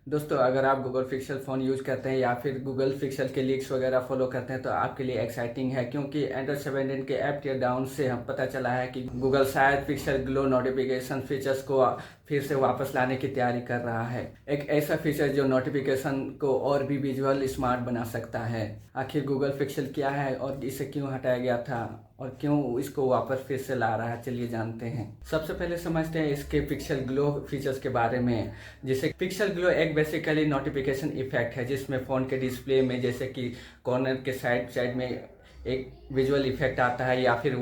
दोस्तों, अगर आप गूगल पिक्सल फ़ोन यूज़ करते हैं या फिर गूगल पिक्सल के लीक्स वगैरह फॉलो करते हैं तो आपके लिए एक्साइटिंग है, क्योंकि एंड्रॉयड 17 के ऐप टियर डाउन से हम पता चला है कि गूगल शायद पिक्सल ग्लो नोटिफिकेशन फीचर्स को फिर से वापस लाने की तैयारी कर रहा है। एक ऐसा फीचर जो नोटिफिकेशन को और भी विजुअल स्मार्ट बना सकता है। आखिर गूगल पिक्सल क्या है और इसे क्यों हटाया गया था और क्यों इसको वापस फिर से ला रहा है, चलिए जानते हैं। सबसे पहले समझते हैं इसके पिक्सल ग्लो फीचर्स के बारे में। जैसे पिक्सल ग्लो एक बेसिकली नोटिफिकेशन इफेक्ट है जिसमें फ़ोन के डिस्प्ले में जैसे कि कॉर्नर के साइड में एक विजुअल इफेक्ट आता है, या फिर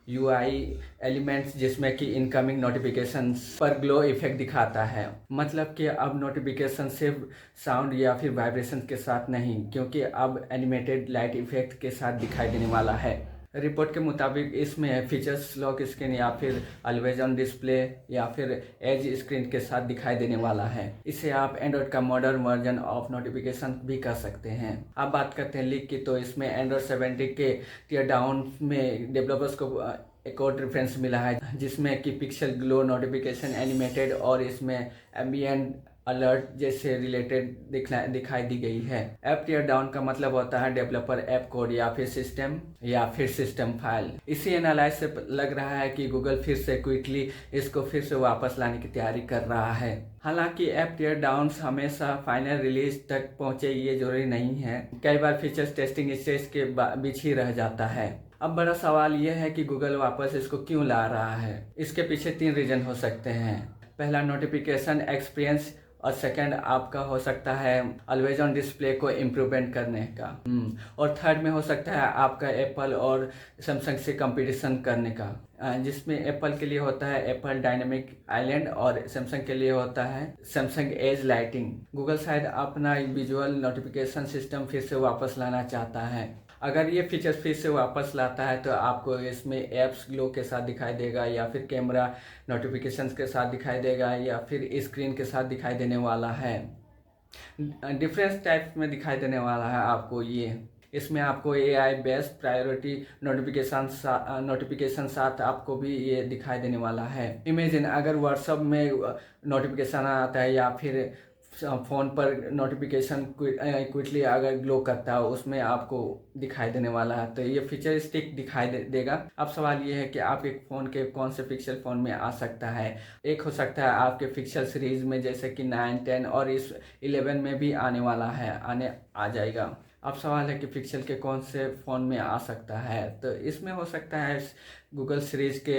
UI एलिमेंट्स जिसमें कि इनकमिंग नोटिफिकेशंस पर ग्लो इफेक्ट दिखाता है। मतलब कि अब नोटिफिकेशन सिर्फ साउंड या फिर वाइब्रेशन के साथ नहीं, क्योंकि अब एनिमेटेड लाइट इफेक्ट के साथ दिखाई देने वाला है। रिपोर्ट के मुताबिक इसमें फीचर्स लॉक स्क्रीन या फिर ऑलवेज ऑन डिस्प्ले या फिर एज स्क्रीन के साथ दिखाई देने वाला है। इसे आप एंड्रॉयड का मॉडर्न वर्जन ऑफ नोटिफिकेशन भी कर सकते हैं। अब बात करते हैं लीक की, तो इसमें एंड्रॉयड 17 के टियर डाउन में डेवलपर्स को एक और रेफरेंस मिला है जिसमें कि पिक्सल ग्लो नोटिफिकेशन एनिमेटेड और इसमें एम्बिएंट अलर्ट जैसे रिलेटेड दिखाई दी गई है। ऐप टियर डाउन का मतलब होता है डेवलपर ऐप कोड या फिर सिस्टम फाइल। इसी एनालाइज से लग रहा है कि गूगल फिर से क्विकली इसको फिर से वापस लाने की तैयारी कर रहा है। हालांकि ऐप टियर डाउन हमेशा फाइनल रिलीज तक पहुंचे ये जरूरी नहीं है। कई बार फीचर्स टेस्टिंग स्टेज के बीच ही रह जाता है। अब बड़ा सवाल यह है कि गूगल वापस इसको क्यों ला रहा है। इसके पीछे 3 रीजन हो सकते हैं। पहला, नोटिफिकेशन एक्सपीरियंस, और सेकंड आपका हो सकता है ऑलवेज ऑन डिस्प्ले को इम्प्रूवमेंट करने का, और थर्ड में हो सकता है आपका एप्पल और सैमसंग से कंपटीशन करने का, जिसमें एप्पल के लिए होता है एप्पल डायनेमिक आइलैंड और सैमसंग के लिए होता है सैमसंग एज लाइटिंग। गूगल शायद अपना विजुअल नोटिफिकेशन सिस्टम फिर से वापस लाना चाहता है। अगर ये फीचर फिर से वापस लाता है तो आपको इसमें एप्स ग्लो के साथ दिखाई देगा, या फिर कैमरा नोटिफिकेशंस के साथ दिखाई देगा, या फिर स्क्रीन के साथ दिखाई देने वाला है। डिफरेंस टाइप्स में दिखाई देने वाला है आपको ये। इसमें आपको AI बेस्ड प्रायोरिटी नोटिफिकेशन साथ आपको भी ये दिखाई देने वाला है। इमेजिन अगर व्हाट्सएप में नोटिफिकेशन आता है या फिर फ़ोन पर नोटिफिकेशन क्विकली अगर ग्लो करता है, उसमें आपको दिखाई देने वाला है। तो ये फीचरिस्टिक दिखाई देगा। अब सवाल ये है कि आपके फ़ोन के कौन से पिक्सल फ़ोन में आ सकता है। एक हो सकता है आपके पिक्सल सीरीज़ में जैसे कि 9, 10 और इस 11 में भी आने वाला है, आ जाएगा। अब सवाल है कि पिक्सल के कौन से फ़ोन में आ सकता है। तो इसमें हो सकता है गूगल सीरीज़ के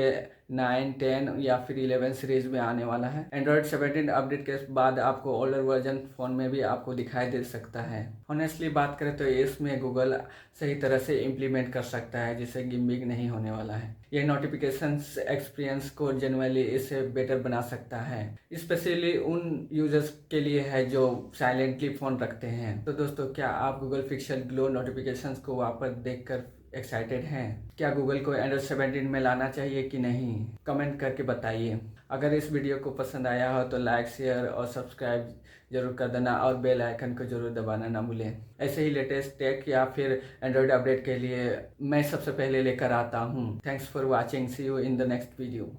9, 10 या फिर 11 सीरीज़ में आने वाला है। एंड्रॉयड 17 अपडेट के बाद आपको ओल्डर वर्जन फ़ोन में भी आपको दिखाई दे सकता है। ऑनेस्टली बात करें तो इसमें गूगल सही तरह से इम्प्लीमेंट कर सकता है, जिससे गिमिक नहीं होने वाला है। ये नोटिफिकेशंस एक्सपीरियंस को जनरली इसे बेटर बना सकता है, स्पेशली उन यूजर्स के लिए है जो साइलेंटली फ़ोन रखते हैं। तो दोस्तों, क्या आप गूगल पिक्सल ग्लो नोटिफिकेशंस को वापस देखकर एक्साइटेड हैं? क्या गूगल को एंड्रॉयड 17 में लाना चाहिए कि नहीं? कमेंट करके बताइए। अगर इस वीडियो को पसंद आया हो तो लाइक, शेयर और सब्सक्राइब जरूर कर देना, और बेल आइकन को जरूर दबाना ना भूलें। ऐसे ही लेटेस्ट टेक या फिर एंड्रॉयड अपडेट के लिए मैं सबसे पहले लेकर आता हूँ। Thanks for watching, see you in the next video.